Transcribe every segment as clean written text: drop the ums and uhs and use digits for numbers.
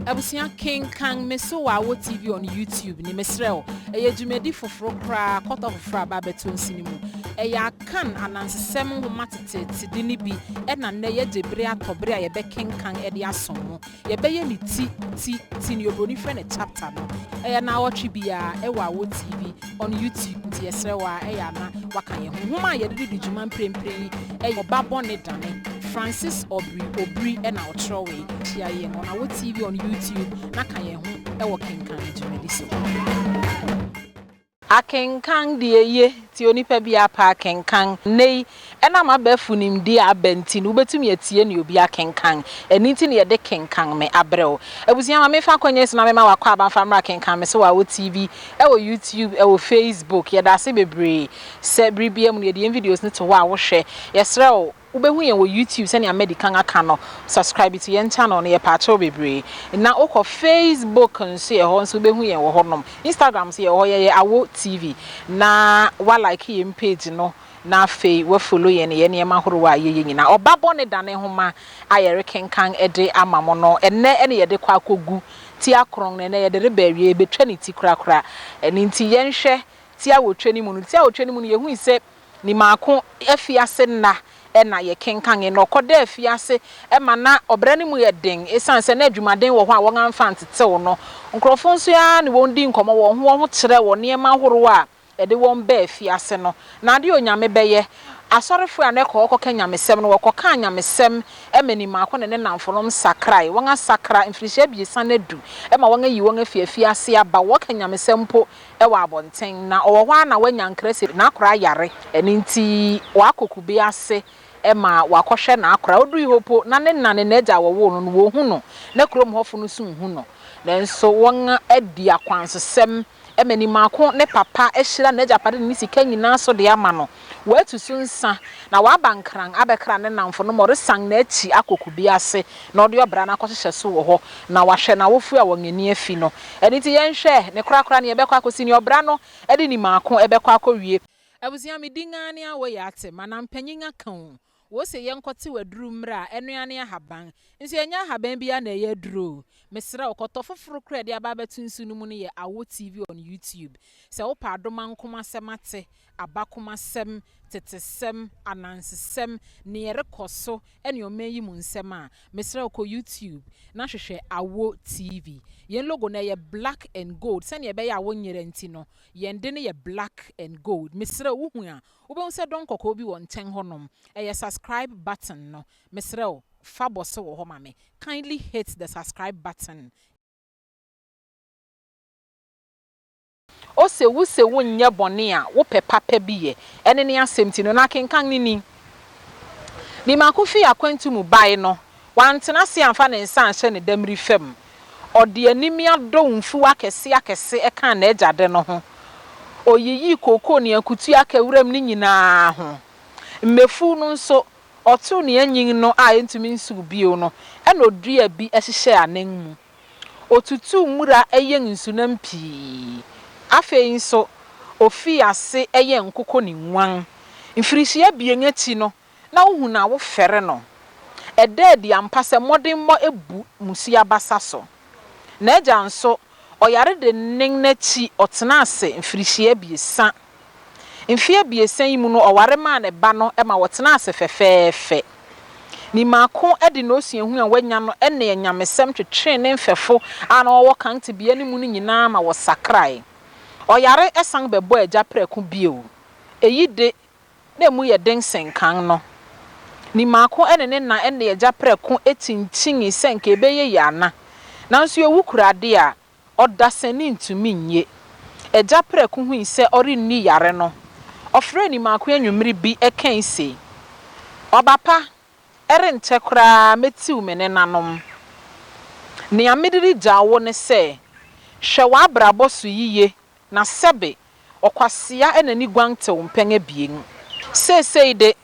Abusia Kenkan meso wa wo TV on YouTube ni mesrel. Eye dwumedi foforo kra kota foforo aba beto nsinimu. Eye akan anansesem homa tete di ni bi e na ne ye jebre atobere a ye be Kenkan e de asomo. Ye be ye ni ti ni obroni frɛ ne chapter no. Eye na watch bia e wa wo TV on YouTube nti yesrewa eye na waka ye homa ye de dwuma mprempren eye Oba Bone Dane Francis Aubrey Obiri and our Trowe, TIA on our TV on YouTube, Nakaye, our Kenkan Jumediso. Akan dear, Tioni Pebia Pa Kenkan, nay, and I'm a befunim dear Bentin, who bet me a tien you be a Kenkan, and eating your deck Kenkan me abro. I was young, I may find Quenes, Namma Quaba from Kenkan, so our TV, our YouTube, our Facebook, yet I say be said Bribium, the videos need to wow share. Yes, Ubehu ye wo YouTube send ya medical akano subscribe to your channel na ye patcho bebre na okọ Facebook nso ye ho nso ubehu ye wo honom Instagram se ye ho ye awo TV na wa like ye page no na fe we follow ye ne ma horo wa ye nyina Oba Bone Dane homa ayere Kenkan ede amamo no ene ye de kwa akogu ti akron ne ye de rebawie betwa ni ti kura eni nti ye nhwe ti awotwe ni mu no ti awotwe ni mu no ye hu ise ni maako afiase na ena ye Kenkan no koda afiase e ma na obrani mu ye den esan se na adwumaden wo ho a won amfa ntetew no nkrofo nso ya ne won di nkomo wo ho kire wo ne ma horo a e de won ba afiase no na de onyame beye asorefo a ne ko kanyamesem no wo kanyamesem e mani maako ne namfonom sakrai won asakra mfirihia biesa na du e ma won ayi won afiase aba wo kanyamesem po e wa abonten na owo hwa na wanyankrase na akora yare eni nti wa kokubi ase ema wakohwe na akora odui hopo na ne nane na agya wo no wo hu no na krom hofo no su hu no nenso won adi akwansesem emani maako ne papa ehira na agya pade ni sika nyina so de ama no watu sunsa na wabankran abekra ne namfo no more sang na achi akokubi ase na ode obra na akohye so wo ho na wahwe na wofu a wongani afi no eni ti yenhwe ne krakra ne ebekwa akosi ni obra no ede ni maako ebekwa akowie abusia medinga ne awo ya ate mana mpanyinga kan wo se yenkote waduru mra enuane ahaban nso yenya ahaban bia na ye duro mesra okoto foforo kra de aba betunsu no mu ne ye awo TV on YouTube se wo pa adoma nkoma semate abakoma sem tetesem anansesem ne yerekoso ene omeyi mu nsem a mesra ko YouTube na hwehwe awo TV yen logo na ye black and gold se ne ye be ya wo nyere nti no yen de ne ye black and gold mesra wo hu a wo be se don kokko bi won ten honom e subscribe button no mesra o fabose wo ho mame kindly hit the subscribe button o se wo nye bone a wo pe papa bi ye ene ne asemti no na Kenkan ni makofi akwantu mu bai no wantena se amfa ne nsa anhye ne damri fam ode animi adonfu akese eka na agade no ho oyiyi koko ne akutu akawuram ni nyina ho mmefu no nso otu ne anyin no a entumi nsu bio no ena odua bi ehihye anan mu otutu mura eyen nsu na mpi afei nso ofi ase eye nkoko ni nwan mfirihia bien achi no na wo hu na wo fere no ededi ampase modern mo ebu musia basa so na agya nso oyare de nen na chi otena ase mfirihia biesa mfie biesa yi mu no oware ma ne ba no e ma wotena ase fefeefe ni maako edi no osia hu a wanya no ene enyamesem twetwe ne mfefo ana owo kan te bia ni mu no nyina ma wo sakrai oyare esan bebo agya preku bio eyide na mu ye den senkan no ni maako ene na ene agya preku etinchin senka ebeye yana nanso ewu kurade a odasani ntumi nye agya preku hu ise ori ni yare no ofre ni maako anwumri bi ekan se obapa erente kura metiu mene nanom ni amediri jawo ne se hwe wa brabo so yiye na sebe okwasia enani gwante wompenge bien seseide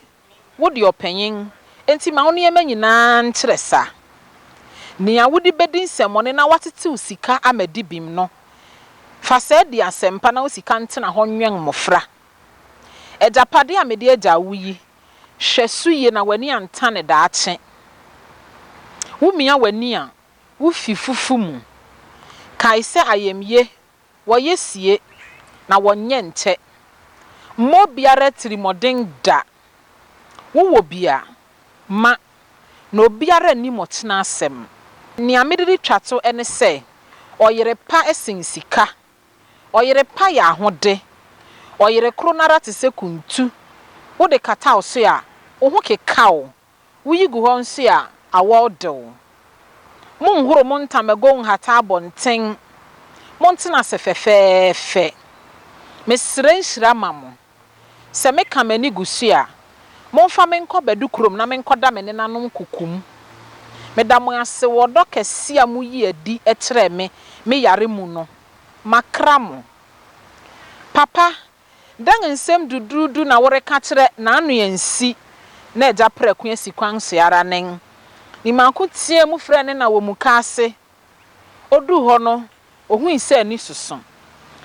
wodi opanyin enti ma woni ema nyina nkyeresa ni awudi bedin semone na watete usika amadi bim no fa se di asempa na usika ntena ho nwen mofra ejapade amede eja wuyi hwesuye na wani antane daache wumia wani a wo fi fufu mu kai se ayemye wo yesie na wonye nche mo biara tirimodin da wo bia ma na obiara ni motena asem ni amediri twato ene se oyere pa esinsika oyere pa ya ahode oyere kronara te se kuntu wo de kata oso ya wo ho kekao wo yigu ho nso ya awodo mo nhoro mo ntamego nhata abonten mo ntena se fefefe mesire nhyira mamo se meka mani gusu a momfa menko bedu krom na menko da me nenanom kukum meda mo ase wodo kese a mu yi adi ekyere me yare mu no makra mo papa dan nsem dududu na woreka kire na anu yansi na eja preku asikwan so yara nen ni manko tie mu frɛ ne na wo mu ka ase odu ho no ohu ise ani susun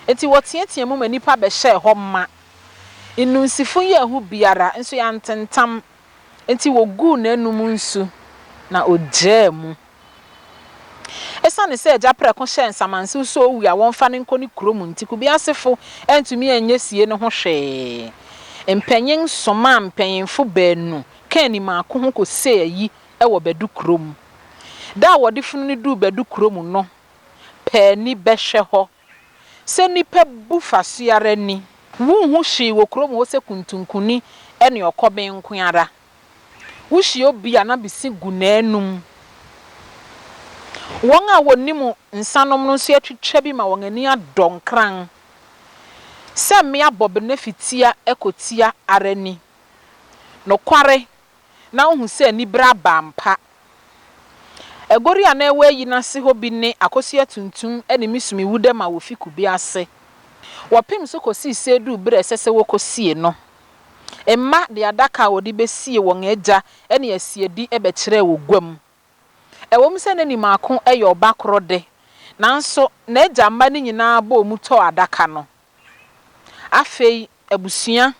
eti wotiatia mu manipa be hye ho ma inunsifu ye hu biara nso ya ntentam enti wogu na enum nsu na ojemu esa ne se eja preko hye nsamansi so owu ya wonfa ne nkoni kurom nti ku biasefo entumi enye sie ne ho hwe empanyin soma mpanyinfo baanu kan ni maako ho ko se ayi ewo bedu kurom da wode funu ne du bedu kurom no pani behwe ho se nipa bu fasuare ni wuhu hyi wo kurom wo se kuntunkuni ene okoben nko ara wo hyi obi ana bisi gunanum won a wonimu nsanom no so atwetwa bi ma won ani adonkran se me abob na fitia ekotia arani no kware na ohu se ni bra bampa egori ana ewe yi na se ho bi ne akosia tuntum ene misumi wude ma wo fiku bi ase wapim so kosi sedu bre sese wo kosie no emma de adaka wodi besie won agya ene asiedi ebe kire wo gwam ewom se ne ni maako eye oba krode nanso na agya mma ne nyina ba omuto adaka no afei abusua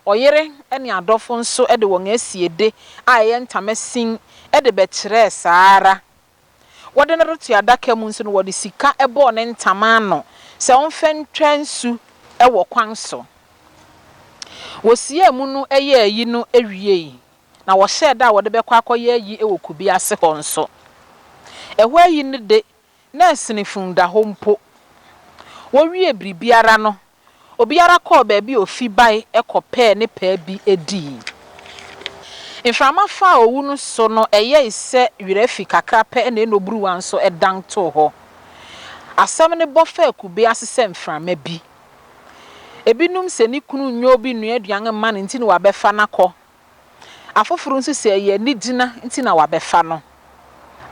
oyere ene adofo nso ede won asiede aye ntamasin ede be kire saara wode ne rotu adaka mu nso no wode sika ebo ne ntama no se onfen twansu ewo kwanso wosie mu no eye ayi no ewie na wo hye da wode bekwa akoye ayi ewo kubi ase ho nso eho ayi ne de na asinifun da ho mpo wo wie bribiara no obiara call baabi ofi bai ekope ne pa bi edi inframa fa owu no so no eye ise wirefi kakra pe na enoburu wanso edan to ho asam ne bofa kube asese mframa bi ebinum se ni kunu nyo bi nua aduan ma ne nti na wabefa nakọ afoforo nso se ye ni gina nti na wabefa no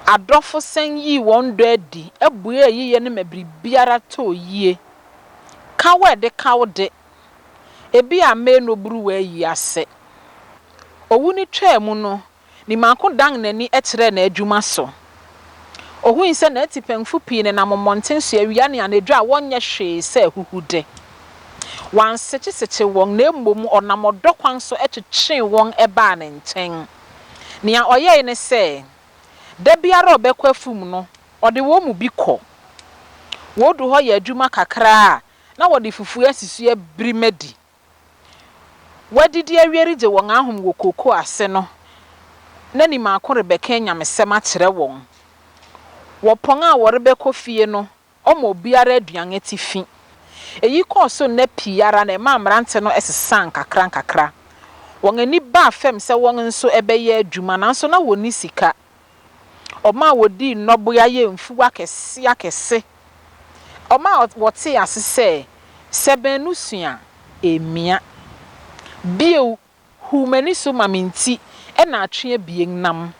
adofo sen yi won do adi abue yiye ne mabri biara to yie kawe de kawde ebi ame no buru wa yi ase owu ni twa mu no ni manko dan nani ekire na adwuma so ohu inse na atipenfu pii ne na momonten so awia ne anadwa a wonye hwe se ahuhude wanseche won na emmom onamodo kwan so etwetwe won eba ne nchen nia oye ne se da biara obekwa fum no ode wo mu bi kọ wodu ho ya adwuma kakra na wode fufu asisu abrimadi wadidi awieri je won ahom wo koko ase no na ni maako rebeka nyamesem a kire won wopon a worebeko fie no omo biara aduan atifi eyi koso na piara na ma mrante no esesan kakra won ani ba fem se won nso ebeye adwuma nanso na woni sika oma wodi noboya ye mfu akese oma wote asese sebenu sua emia bio humani so maminti na atwe abien nam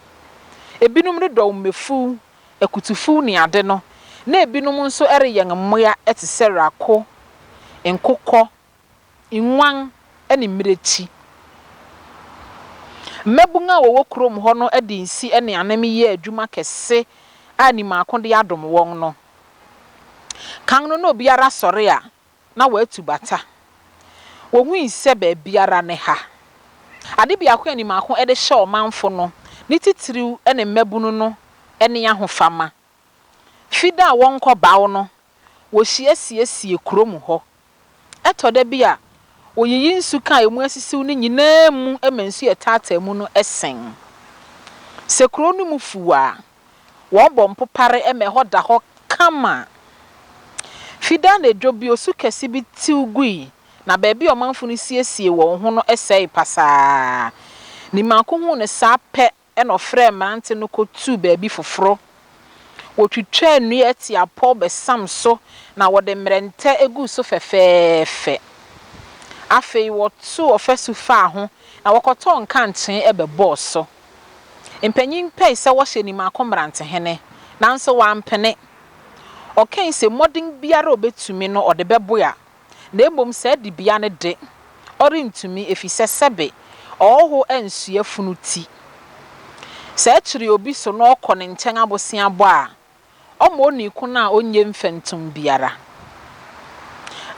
ebinum ne do mefu akutufu ni ade no na ebinum nso ere mmoya eteserako enkokọ inwan ene mmirechi mebunga wo krom ho no ade nsi ene anam ye adwuma kese ani makonde adom won no kan no no biara sore a na watu bata wo hu ise ba biara ne ha ade bia ko ani makon ede hye o manfo no ni titiriw ene mebunu no ene ahofama Fida wonko bawo no wo hiesie kurom ho etoda bi a oyiyi nsu kan emu asisiw ni nyina mu emansu etata mu no esen se kuro no mu fuwa wo bom popare ho da ho kama Fida na dwobi osu kese bi tiugui na baabi omanfo no siesie wo ho no esei pasa ni makohu ne sape no frɛ mante no kotu baabi foforo wotwitwa nua ati apɔ besam so na wode mrente egu so fefeefe afei wotu ofesu fa ho na wokoto nkanchen ebebɔ so mpanyin pɛi sɛ wɔhye ni makomrante hene nanso wampene oken se modern biara obetumi no ode beboya na embom sɛ di bia ne de orintumi efisɛ sebe ɔho ansua funuti sɛ kyiri obi so no ɔkɔ ne nkyɛn abosia bɔ a ɔmo oni kuna onye mfentum biara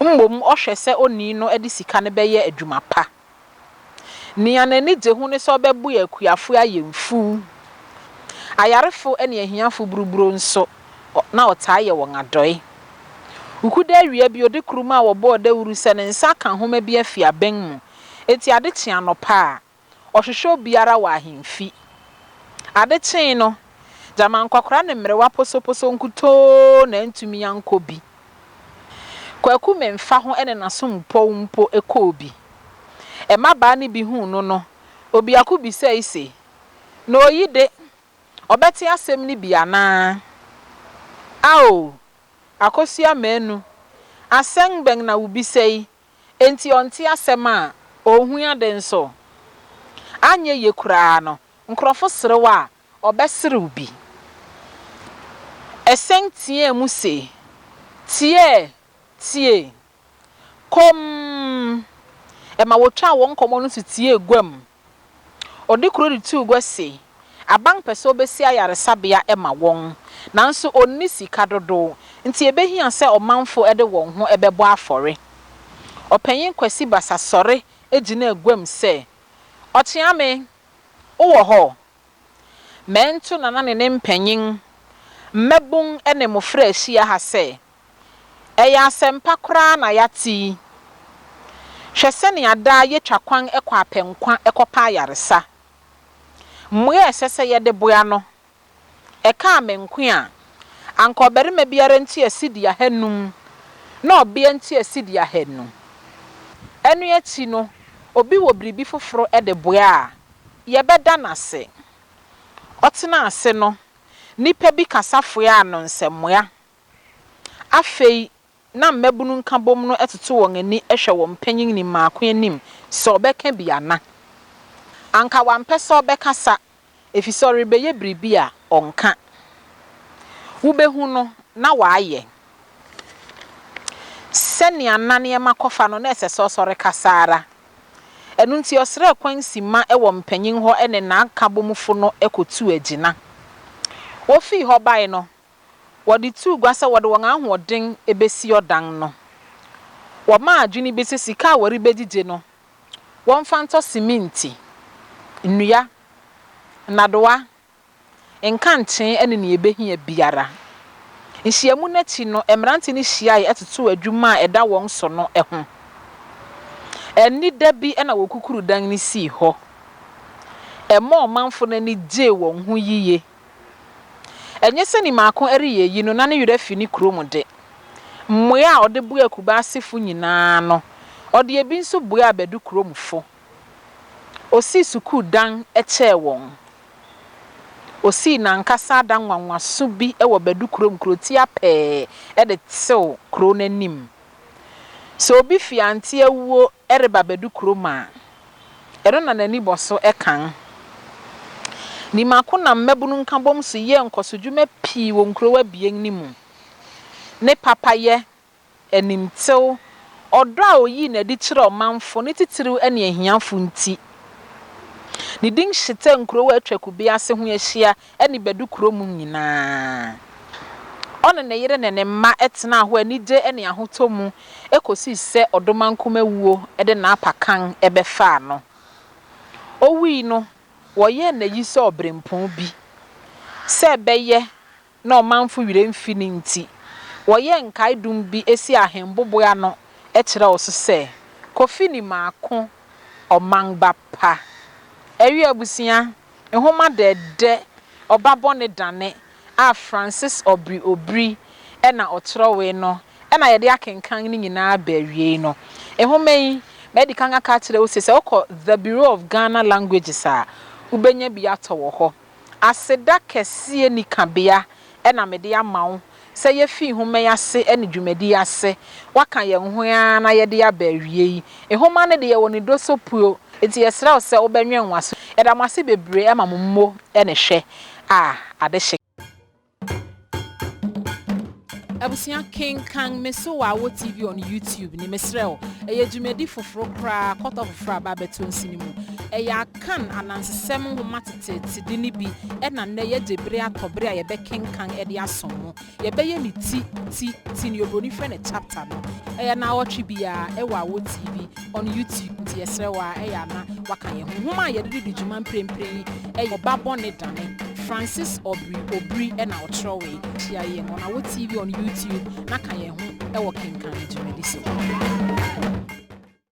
mbom ɔhwɛ sɛ oni no edi sika ne bɛyɛ adwuma pa nia nani gye hu ne sɛ ɔbɛbu ya kuafo ayemfu ayarefo ene ahiafo buruburo nso na ɔtaaye wɔn adɔe ukuda awia bi ode kuruma a wɔbɔ dawuru sɛ ne nsa ka homa bi afia ben mu eti ade kye anopa a ɔhwehwɛ obiara wɔ ahemfi ade kye no jaman kwakora ne mrewa posoposo nkuto na ntumi yanko bi kwaku memfa ho ene naso mpo ekobi emaba ne bi hu no obiako bi sɛ ise na oyide obeti asɛm ne bi ana ao akosia menu asɛm bɛn na ubi sɛi enti onti asɛm a ohun ade nso anye ye kura no nkrofo serewa obɛsere ubi ɛsɛn tie mu se tie kom ema wotwa won komo no tie gwam odi kuro di tu gwase abang pese obesi ayaresabea ema won nanso onni sika dodo nti ebehia sɛ ɔmanfo ede won ho ebɛbɔ afɔre ɔpanyin kwasi basa sɔre egina agwam sɛ ɔteame wo hɔ mento nana ne mpanyin mmebun ene mofra ahia ha sɛ ɛyɛ asɛmpa kora na yati hwɛ ne ada yetwa kwan ekɔ apenkwa ekɔpa ayaresa mmoa ɛsɛsɛ yɛde boa no ɛka amenko a anka obarima biara nti asidi ahanum na obia nti asidi ahanum enu akyi no obi wɔ biribi foforo ɛde boa a yɛbɛda nase ɔtena ase no nipa bi kasafoa ano nsɛmmoa afei na mmabunu nka bom no ɛtoto wɔn ani ɛhwɛ wɔn panyin ni maako anim sɛ ɔbɛka bi ana anka wampɛ sɛ ɔbɛkasa efisɛ ɔrebɛyɛ biribi a ɔnka wobehu no na waayɛ sɛnea nane makɔfa no na ɛsɛ sɛ ɔsɔre kasara ɛno nti ɔsrɛ kwan sima ɛwɔ mpanyin hɔ ɛne na aka bomfo no ɛkɔtu agina wofi hɔ bae no wɔde tu gwa sɛ wɔde wɔn ahoɔden ebesi ɔdan no wɔma adwene bi sika a wɔre begigye no wɔmfa ntɔ siminti nnua nadoa nkanchen ene ne ebehia biara nhyiamu n'akyi no emrante ne hyiae ɛtoto adwuma a ɛda wɔn so no ɛho ɛni da bi ɛna wɔkukuru dan ne si hɔ ɛmɔ ɔmanfo n'ani gye wɔn ho yiye enye sɛ ni maako ɛreyɛ yi no na ne yura fi ne kurom de mmoa a ɔde bua kuba asefo nyinaa no ɔde ebi nso bua abedu kuromfo osi suku dan ɛkyɛ wɔn osi na nkasa dan nwanwaso bi ɛwɔ bedu kurom kuroti apɛ ɛde tsew kuro n'anim so obi fiante awuo ɛreba bedu kurom a ɛro na n'ani bɔso ɛkan ni mako na mmabunu nka bom so ye nkosodwuma pii wɔ nkrowa bien ni mu ne papa ye animtew ɔdɔ a oyi na di kyerɛ ɔmanfo ne titiriw ɛne ahiafo nti ni din hyete nkrowa atwaku bi ase ho ahyia ɛne bedu kurom nyinaa ɔne ne yere ne ne mma ɛtena ho anigye ɛne ahotɔ mu ekosi sɛ ɔdomankoma wuo ɛde na apakan ɛbɛfa no owi no wɔyɛ na yi sɛ obrempon bi sɛ bɛyɛ na ɔmanfo wire mfini nti wɔyɛ nkaedum bi esi ahemboboa no ɛkyerɛ wo so sɛ kofi ni maako ɔmangba pa ɛwi abusua nhoma dɛdɛ Oba Bone Dane a Francis Aubrey Obiri ɛna ɔkyerɛwe no ɛna yɛde akenkan ne nyinaa baawie no nhoma yi medical aka kyerɛ wo sɛ wokɔ the Bureau of Ghana Languages a ubenya bi atɔ wɔ hɔ aseda kɛseɛ ni kabea ɛna mede ama wo sɛ yɛfi nhoma yi ase ɛne dwumadi ase waka yɛn ho a na yɛde abaawie yi nhoma no de yɛwɔ ne do so puo enti yɛsrɛ wo sɛ wobɛnwen waso ɛda mo ase bebree ɛma mo mmo ɛne hwɛ a ade hye Abusia Kenkan meso wa TV on YouTube ni mesrɛ ɛyɛ dwumadi foforo kra kɔtɔ foforo aba beto nsinimu ɛyɛ akan anansesɛm nhoma tetete de ni bi ɛna nɛ yɛ gyebre atɔbre a yɛbɛ kenkan ɛde asomo yɛbɛyɛ ni ti ni obroni frɛ ne chapter no ɛyɛ na wɔtwe bia ɛwɔ TV on YouTube nti yɛsrɛ wa ɛyɛ na waka yɛ nhoma yɛde di dwuma mprempren ɛyɛ Oba Bone Dane Francis Aubrey Obiri ɛna ɔkyerɛwe tia yɛ on TV on YouTube na kan yɛ ho ɛwɔ kenkan dwumadi so